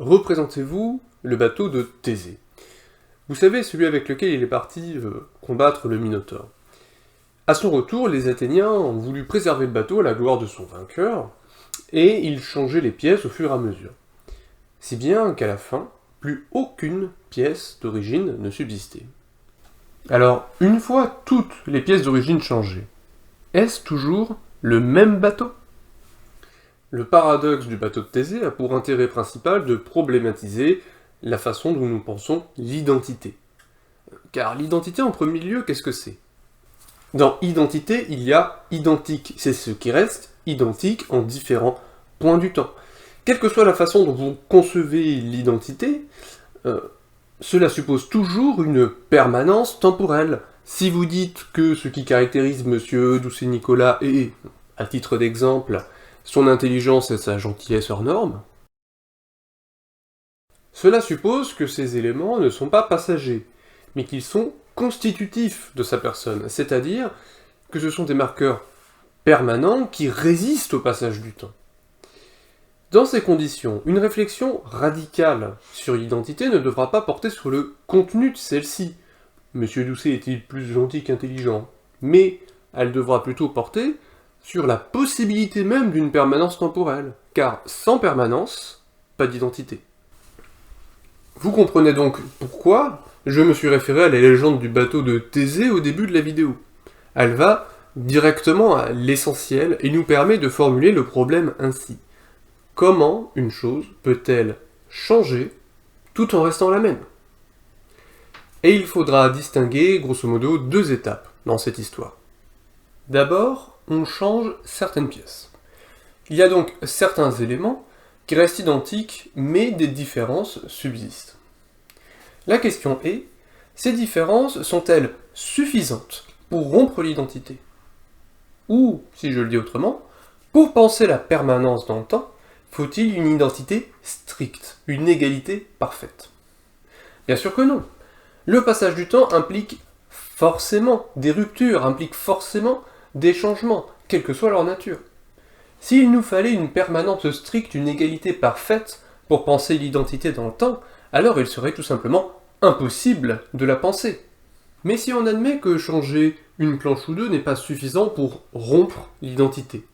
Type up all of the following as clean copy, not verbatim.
Représentez-vous le bateau de Thésée. Vous savez, celui avec lequel il est parti combattre le Minotaure. À son retour, les Athéniens ont voulu préserver le bateau à la gloire de son vainqueur, et ils changeaient les pièces au fur et à mesure. Si bien qu'à la fin, plus aucune pièce d'origine ne subsistait. Alors, une fois toutes les pièces d'origine changées, est-ce toujours le même bateau ? Le paradoxe du bateau de Thésée a pour intérêt principal de problématiser la façon dont nous pensons l'identité. Car l'identité en premier lieu, qu'est-ce que c'est ? Dans identité, il y a identique, c'est ce qui reste identique en différents points du temps. Quelle que soit la façon dont vous concevez l'identité, cela suppose toujours une permanence temporelle. Si vous dites que ce qui caractérise Monsieur Doucet-Nicolas est, à titre d'exemple, son intelligence et sa gentillesse hors norme, cela suppose que ces éléments ne sont pas passagers, mais qu'ils sont constitutifs de sa personne, c'est-à-dire que ce sont des marqueurs permanents qui résistent au passage du temps. Dans ces conditions, une réflexion radicale sur l'identité ne devra pas porter sur le contenu de celle-ci. Monsieur Doucet est-il plus gentil qu'intelligent ? Mais elle devra plutôt porter sur la possibilité même d'une permanence temporelle, car sans permanence, pas d'identité. Vous comprenez donc pourquoi je me suis référé à la légende du bateau de Thésée au début de la vidéo. Elle va directement à l'essentiel et nous permet de formuler le problème ainsi. Comment une chose peut-elle changer tout en restant la même ? Et il faudra distinguer, grosso modo, deux étapes dans cette histoire. D'abord, on change certaines pièces. Il y a donc certains éléments qui restent identiques, mais des différences subsistent. La question est, ces différences sont-elles suffisantes pour rompre l'identité ? Ou, si je le dis autrement, pour penser la permanence dans le temps, faut-il une identité stricte, une égalité parfaite ? Bien sûr que non. Le passage du temps implique forcément des ruptures, implique forcément des changements, quelle que soit leur nature. S'il nous fallait une permanence stricte, une égalité parfaite pour penser l'identité dans le temps, alors il serait tout simplement impossible de la penser. Mais si on admet que changer une planche ou deux n'est pas suffisant pour rompre l'identité,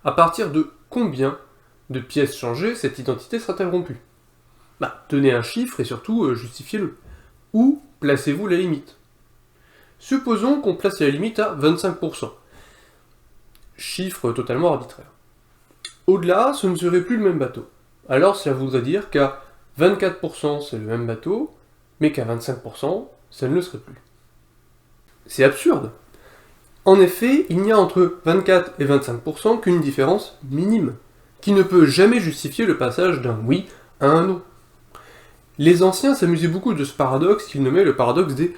à partir de combien de pièces changées cette identité sera-t-elle rompue ? Tenez un chiffre et surtout justifiez-le. Où placez-vous la limite ? Supposons qu'on place la limite à 25%. Chiffre totalement arbitraire. Au-delà, ce ne serait plus le même bateau. Alors cela voudrait dire qu'à 24% c'est le même bateau, mais qu'à 25% ça ne le serait plus. C'est absurde. En effet, il n'y a entre 24 et 25% qu'une différence minime, qui ne peut jamais justifier le passage d'un oui à un non. Les anciens s'amusaient beaucoup de ce paradoxe qu'ils nommaient le paradoxe des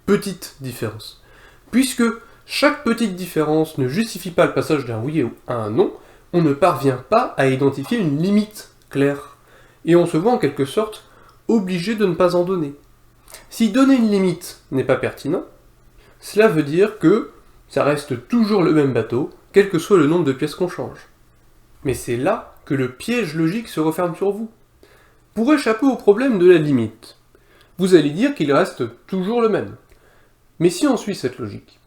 petites différences. Puisque chaque petite différence ne justifie pas le passage d'un oui à un non, on ne parvient pas à identifier une limite claire. Et on se voit en quelque sorte obligé de ne pas en donner. Si donner une limite n'est pas pertinent, cela veut dire que ça reste toujours le même bateau, quel que soit le nombre de pièces qu'on change. Mais c'est là que le piège logique se referme sur vous. Pour échapper au problème de la limite, vous allez dire qu'il reste toujours le même. Mais si on suit cette logique,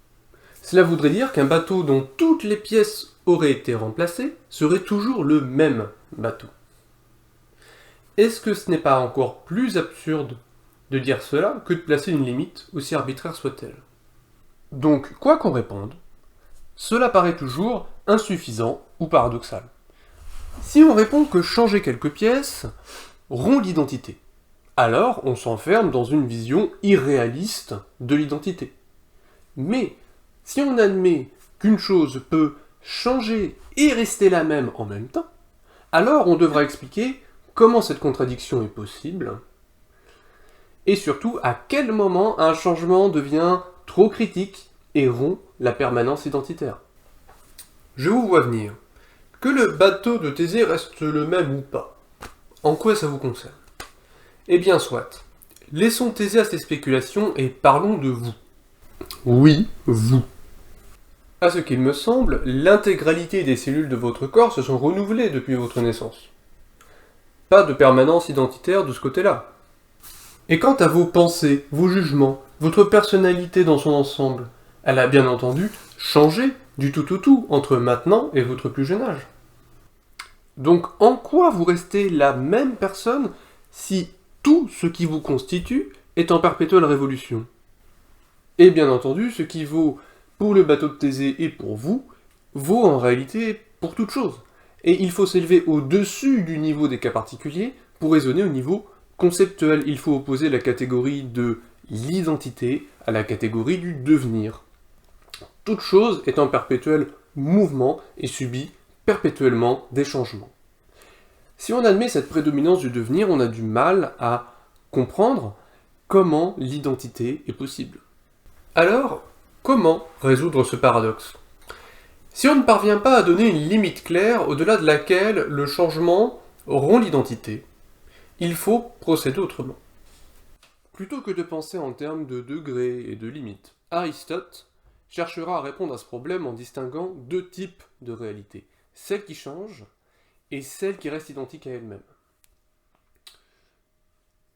cela voudrait dire qu'un bateau dont toutes les pièces auraient été remplacées serait toujours le même bateau. Est-ce que ce n'est pas encore plus absurde de dire cela que de placer une limite, aussi arbitraire soit-elle ? Donc, quoi qu'on réponde, cela paraît toujours insuffisant ou paradoxal. Si on répond que changer quelques pièces rompt l'identité, alors on s'enferme dans une vision irréaliste de l'identité. Mais si on admet qu'une chose peut changer et rester la même en même temps, alors on devra expliquer comment cette contradiction est possible, et surtout à quel moment un changement devient trop critique et rompt la permanence identitaire. Je vous vois venir. Que le bateau de Thésée reste le même ou pas, en quoi ça vous concerne ? Eh bien soit. Laissons Thésée à ses spéculations et parlons de vous. Oui, vous. À ce qu'il me semble, l'intégralité des cellules de votre corps se sont renouvelées depuis votre naissance. pas de permanence identitaire de ce côté-là. Et quant à vos pensées, vos jugements, votre personnalité dans son ensemble, elle a bien entendu changé du tout au tout entre maintenant et votre plus jeune âge. Donc en quoi vous restez la même personne si tout ce qui vous constitue est en perpétuelle révolution? Et bien entendu, ce qui vaut pour le bateau de Thésée et pour vous, vaut en réalité pour toute chose. Et il faut s'élever au-dessus du niveau des cas particuliers pour raisonner au niveau conceptuel. Il faut opposer la catégorie de l'identité à la catégorie du devenir. Toute chose est en perpétuel mouvement et subit perpétuellement des changements. Si on admet cette prédominance du devenir, on a du mal à comprendre comment l'identité est possible. Alors, comment résoudre ce paradoxe? Si on ne parvient pas à donner une limite claire au-delà de laquelle le changement rompt l'identité, il faut procéder autrement. Plutôt que de penser en termes de degrés et de limites, Aristote cherchera à répondre à ce problème en distinguant deux types de réalités, celle qui change et celle qui reste identique à elle-même.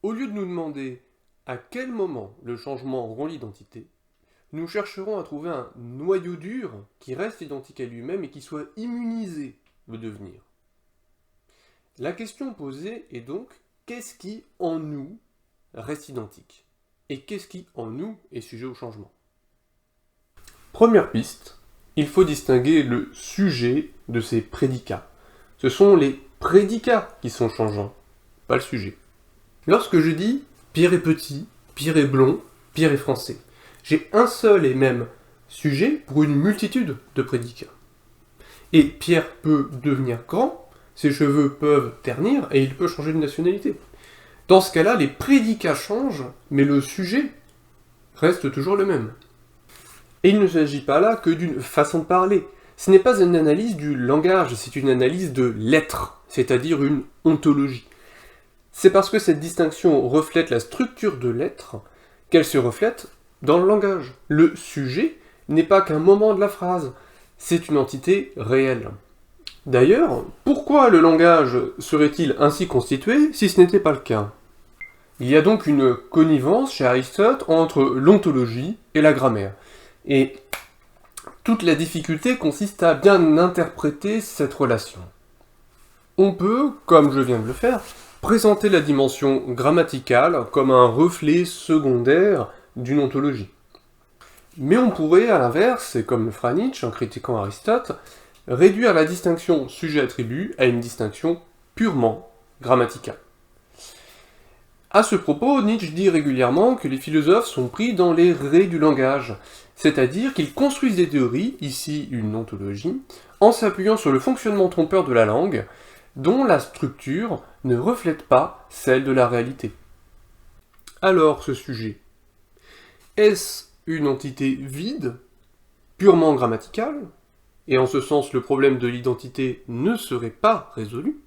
Au lieu de nous demander à quel moment le changement rompt l'identité, nous chercherons à trouver un noyau dur qui reste identique à lui-même et qui soit immunisé au devenir. La question posée est donc, qu'est-ce qui, en nous, reste identique? Et qu'est-ce qui, en nous, est sujet au changement? Première piste, il faut distinguer le sujet de ses prédicats. Ce sont les prédicats qui sont changeants, pas le sujet. Lorsque je dis « Pierre est petit, Pierre est blond, Pierre est français », j'ai un seul et même sujet pour une multitude de prédicats. Et Pierre peut devenir grand, ses cheveux peuvent ternir et il peut changer de nationalité. Dans ce cas-là, les prédicats changent, mais le sujet reste toujours le même. Et il ne s'agit pas là que d'une façon de parler. Ce n'est pas une analyse du langage, c'est une analyse de l'être, c'est-à-dire une ontologie. C'est parce que cette distinction reflète la structure de l'être qu'elle se reflète dans le langage. Le sujet n'est pas qu'un moment de la phrase, c'est une entité réelle. D'ailleurs, pourquoi le langage serait-il ainsi constitué si ce n'était pas le cas? Il y a donc une connivence chez Aristote entre l'ontologie et la grammaire. Et toute la difficulté consiste à bien interpréter cette relation. On peut, comme je viens de le faire, présenter la dimension grammaticale comme un reflet secondaire d'une ontologie. Mais on pourrait, à l'inverse, et comme le fera Nietzsche en critiquant Aristote, réduire la distinction sujet-attribut à une distinction purement grammaticale. À ce propos, Nietzsche dit régulièrement que les philosophes sont pris dans les rets du langage, c'est-à-dire qu'ils construisent des théories, ici une ontologie, en s'appuyant sur le fonctionnement trompeur de la langue, dont la structure ne reflète pas celle de la réalité. Alors ce sujet, est-ce une entité vide, purement grammaticale, et en ce sens le problème de l'identité ne serait pas résolu?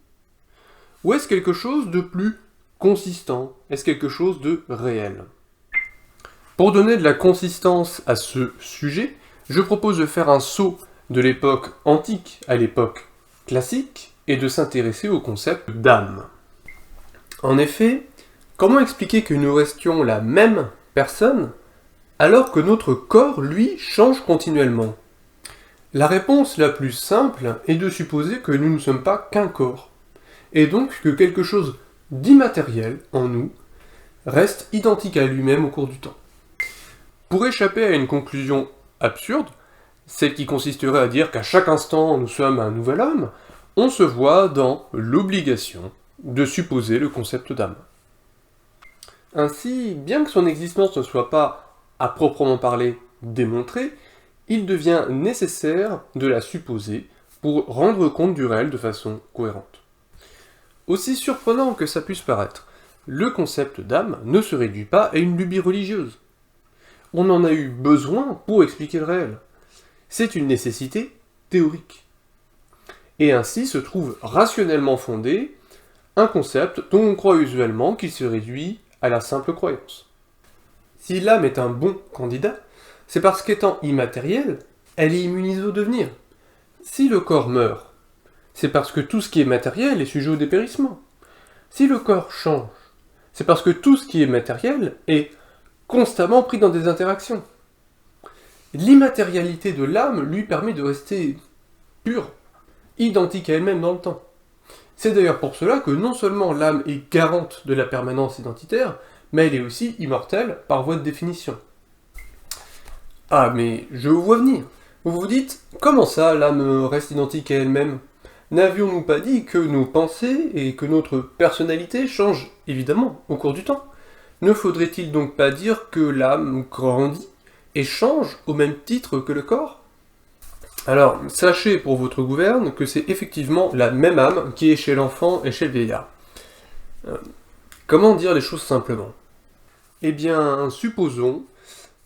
Ou est-ce quelque chose de plus consistant? Est-ce quelque chose de réel? Pour donner de la consistance à ce sujet, je propose de faire un saut de l'époque antique à l'époque classique et de s'intéresser au concept d'âme. En effet, comment expliquer que nous restions la même personne alors que notre corps, lui, change continuellement? La réponse la plus simple est de supposer que nous ne sommes pas qu'un corps, et donc que quelque chose d'immatériel en nous reste identique à lui-même au cours du temps. Pour échapper à une conclusion absurde, celle qui consisterait à dire qu'à chaque instant nous sommes un nouvel homme, on se voit dans l'obligation de supposer le concept d'âme. Ainsi, bien que son existence ne soit pas, à proprement parler, démontrée, il devient nécessaire de la supposer pour rendre compte du réel de façon cohérente. Aussi surprenant que ça puisse paraître, le concept d'âme ne se réduit pas à une lubie religieuse. On en a eu besoin pour expliquer le réel. C'est une nécessité théorique. Et ainsi se trouve rationnellement fondé un concept dont on croit usuellement qu'il se réduit à la simple croyance. Si l'âme est un bon candidat, c'est parce qu'étant immatérielle, elle est immunisée au devenir. Si le corps meurt, c'est parce que tout ce qui est matériel est sujet au dépérissement. Si le corps change, c'est parce que tout ce qui est matériel est constamment pris dans des interactions. L'immatérialité de l'âme lui permet de rester pure, identique à elle-même dans le temps. C'est d'ailleurs pour cela que non seulement l'âme est garante de la permanence identitaire, mais elle est aussi immortelle par voie de définition. Ah, mais je vous vois venir. Vous vous dites, comment ça l'âme reste identique à elle-même? N'avions-nous pas dit que nos pensées et que notre personnalité changent évidemment au cours du temps? Ne faudrait-il donc pas dire que l'âme grandit et change au même titre que le corps? Alors, sachez pour votre gouverne que c'est effectivement la même âme qui est chez l'enfant et chez le vieillard. Comment dire les choses simplement? Eh bien, supposons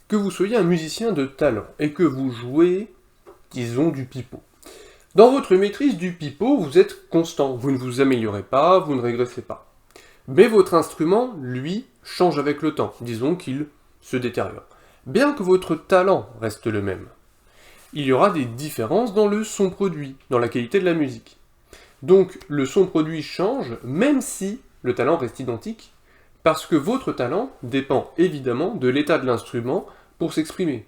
que vous soyez un musicien de talent et que vous jouez, disons, du pipeau. Dans votre maîtrise du pipeau, vous êtes constant, vous ne vous améliorez pas, vous ne régressez pas. Mais votre instrument, lui, change avec le temps, disons qu'il se détériore. Bien que votre talent reste le même. Il y aura des différences dans le son produit, dans la qualité de la musique. Donc le son produit change, même si le talent reste identique, parce que votre talent dépend évidemment de l'état de l'instrument pour s'exprimer.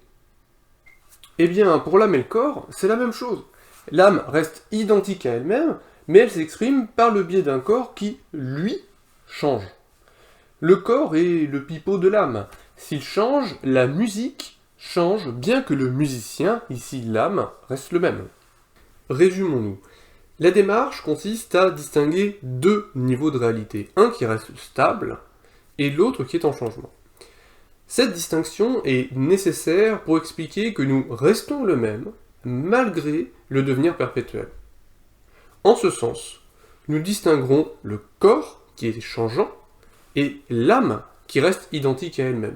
Eh bien, pour l'âme et le corps, c'est la même chose. L'âme reste identique à elle-même, mais elle s'exprime par le biais d'un corps qui, lui, change. Le corps est le pipeau de l'âme. S'il change, la musique change, bien que le musicien, ici l'âme, reste le même. Résumons-nous. La démarche consiste à distinguer deux niveaux de réalité, un qui reste stable et l'autre qui est en changement. Cette distinction est nécessaire pour expliquer que nous restons le même, malgré le devenir perpétuel. En ce sens, nous distinguerons le corps qui est changeant et l'âme qui reste identique à elle-même.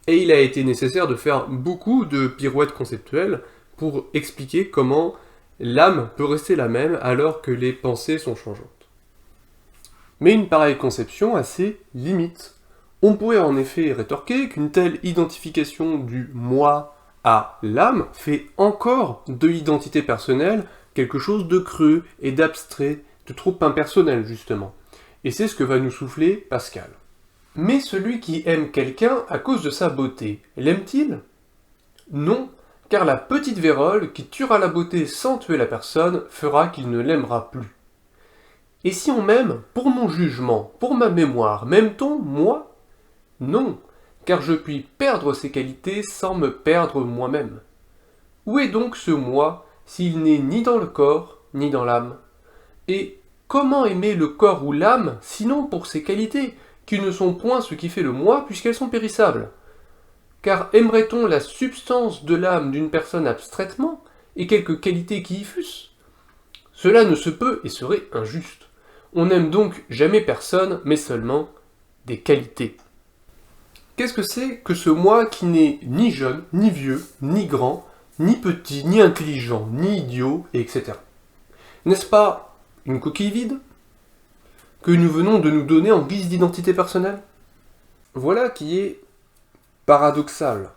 Et il a été nécessaire de faire beaucoup de pirouettes conceptuelles pour expliquer comment l'âme peut rester la même alors que les pensées sont changeantes. Mais une pareille conception a ses limites. On pourrait en effet rétorquer qu'une telle identification du moi à l'âme fait encore de l'identité personnelle quelque chose de creux et d'abstrait, de trop impersonnel justement. Et c'est ce que va nous souffler Pascal. Mais celui qui aime quelqu'un à cause de sa beauté, l'aime-t-il? Non, car la petite vérole qui tuera la beauté sans tuer la personne fera qu'il ne l'aimera plus. Et si on m'aime pour mon jugement, pour ma mémoire, m'aime-t-on, moi? Non, car je puis perdre ses qualités sans me perdre moi-même. Où est donc ce moi s'il n'est ni dans le corps, ni dans l'âme? Et comment aimer le corps ou l'âme, sinon pour ses qualités, qui ne sont point ce qui fait le moi, puisqu'elles sont périssables? Car aimerait-on la substance de l'âme d'une personne abstraitement, et quelques qualités qui y fussent? Cela ne se peut et serait injuste. On n'aime donc jamais personne, mais seulement des qualités. Qu'est-ce que c'est que ce moi qui n'est ni jeune, ni vieux, ni grand, ni petit, ni intelligent, ni idiot, etc. N'est-ce pas une coquille vide que nous venons de nous donner en guise d'identité personnelle? Voilà qui est paradoxal,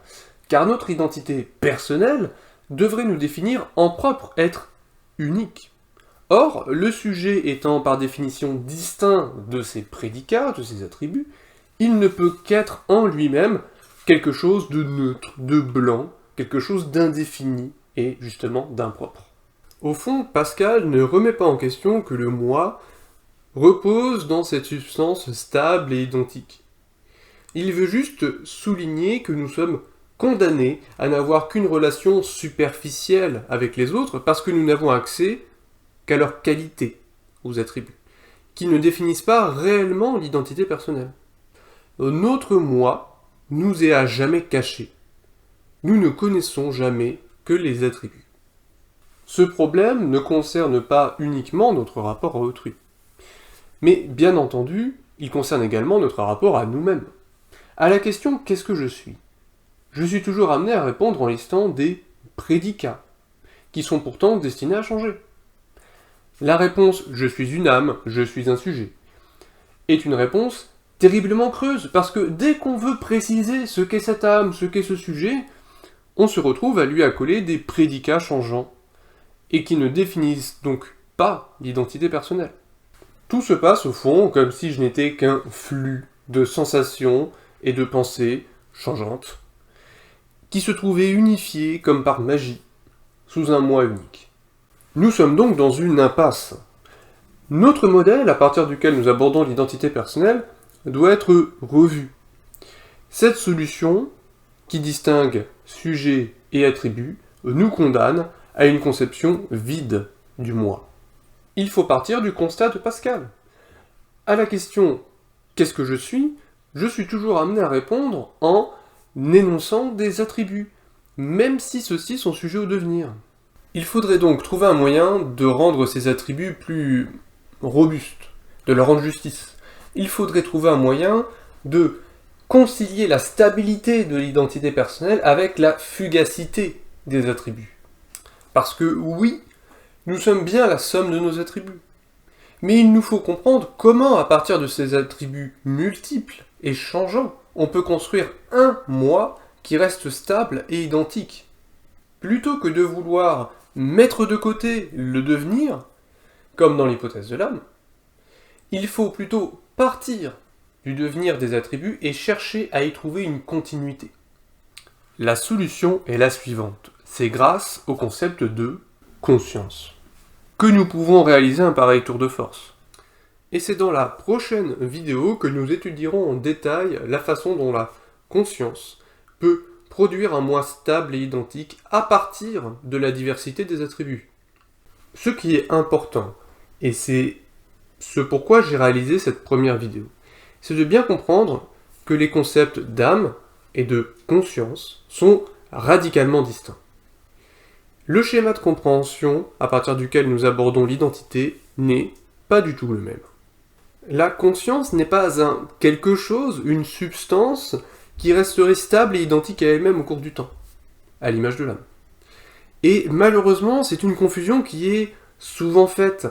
car notre identité personnelle devrait nous définir en propre être unique. Or, le sujet étant par définition distinct de ses prédicats, de ses attributs, il ne peut qu'être en lui-même quelque chose de neutre, de blanc, quelque chose d'indéfini et justement d'impropre. Au fond, Pascal ne remet pas en question que le moi repose dans cette substance stable et identique. Il veut juste souligner que nous sommes condamnés à n'avoir qu'une relation superficielle avec les autres parce que nous n'avons accès qu'à leurs qualités, aux attributs, qui ne définissent pas réellement l'identité personnelle. Notre moi nous est à jamais caché. Nous ne connaissons jamais que les attributs. Ce problème ne concerne pas uniquement notre rapport à autrui. Mais bien entendu, il concerne également notre rapport à nous-mêmes. À la question « qu'est-ce que je suis ?», je suis toujours amené à répondre en listant des prédicats, qui sont pourtant destinés à changer. La réponse « je suis une âme, je suis un sujet » est une réponse terriblement creuse, parce que dès qu'on veut préciser ce qu'est cette âme, ce qu'est ce sujet, on se retrouve à lui accoler des prédicats changeants, et qui ne définissent donc pas l'identité personnelle. Tout se passe au fond comme si je n'étais qu'un flux de sensations et de pensées changeantes, qui se trouvaient unifiées comme par magie, sous un moi unique. Nous sommes donc dans une impasse. Notre modèle, à partir duquel nous abordons l'identité personnelle, doit être revu. Cette solution, qui distingue sujet et attribut, nous condamne à une conception vide du moi. Il faut partir du constat de Pascal. À la question « qu'est-ce que je suis ?», je suis toujours amené à répondre en énonçant des attributs, même si ceux-ci sont sujets au devenir. Il faudrait donc trouver un moyen de rendre ces attributs plus robustes, de leur rendre justice. Il faudrait trouver un moyen de concilier la stabilité de l'identité personnelle avec la fugacité des attributs. Parce que oui, nous sommes bien la somme de nos attributs. Mais il nous faut comprendre comment, à partir de ces attributs multiples et changeants, on peut construire un moi qui reste stable et identique. Plutôt que de vouloir mettre de côté le devenir, comme dans l'hypothèse de l'âme, il faut plutôt partir du devenir des attributs et chercher à y trouver une continuité. La solution est la suivante. C'est grâce au concept de conscience que nous pouvons réaliser un pareil tour de force. Et c'est dans la prochaine vidéo que nous étudierons en détail la façon dont la conscience peut produire un moi stable et identique à partir de la diversité des attributs. Ce qui est important, et c'est ce pourquoi j'ai réalisé cette première vidéo, c'est de bien comprendre que les concepts d'âme et de conscience sont radicalement distincts. Le schéma de compréhension à partir duquel nous abordons l'identité n'est pas du tout le même. La conscience n'est pas un quelque chose, une substance qui resterait stable et identique à elle-même au cours du temps, à l'image de l'âme. Et malheureusement, c'est une confusion qui est souvent faite,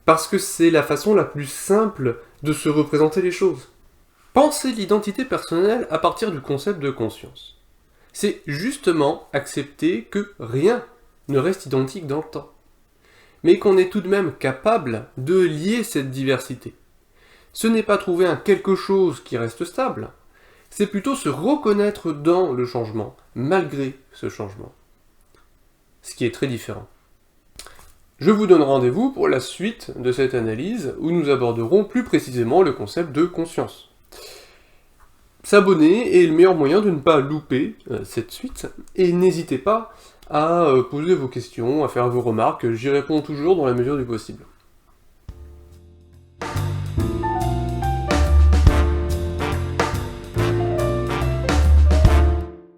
parce que c'est la façon la plus simple de se représenter les choses. Penser l'identité personnelle à partir du concept de conscience. C'est justement accepter que rien ne reste identique dans le temps, mais qu'on est tout de même capable de lier cette diversité. Ce n'est pas trouver un quelque chose qui reste stable, c'est plutôt se reconnaître dans le changement, malgré ce changement. Ce qui est très différent. Je vous donne rendez-vous pour la suite de cette analyse, où nous aborderons plus précisément le concept de conscience. S'abonner est le meilleur moyen de ne pas louper cette suite, et n'hésitez pas à poser vos questions, à faire vos remarques, j'y réponds toujours dans la mesure du possible.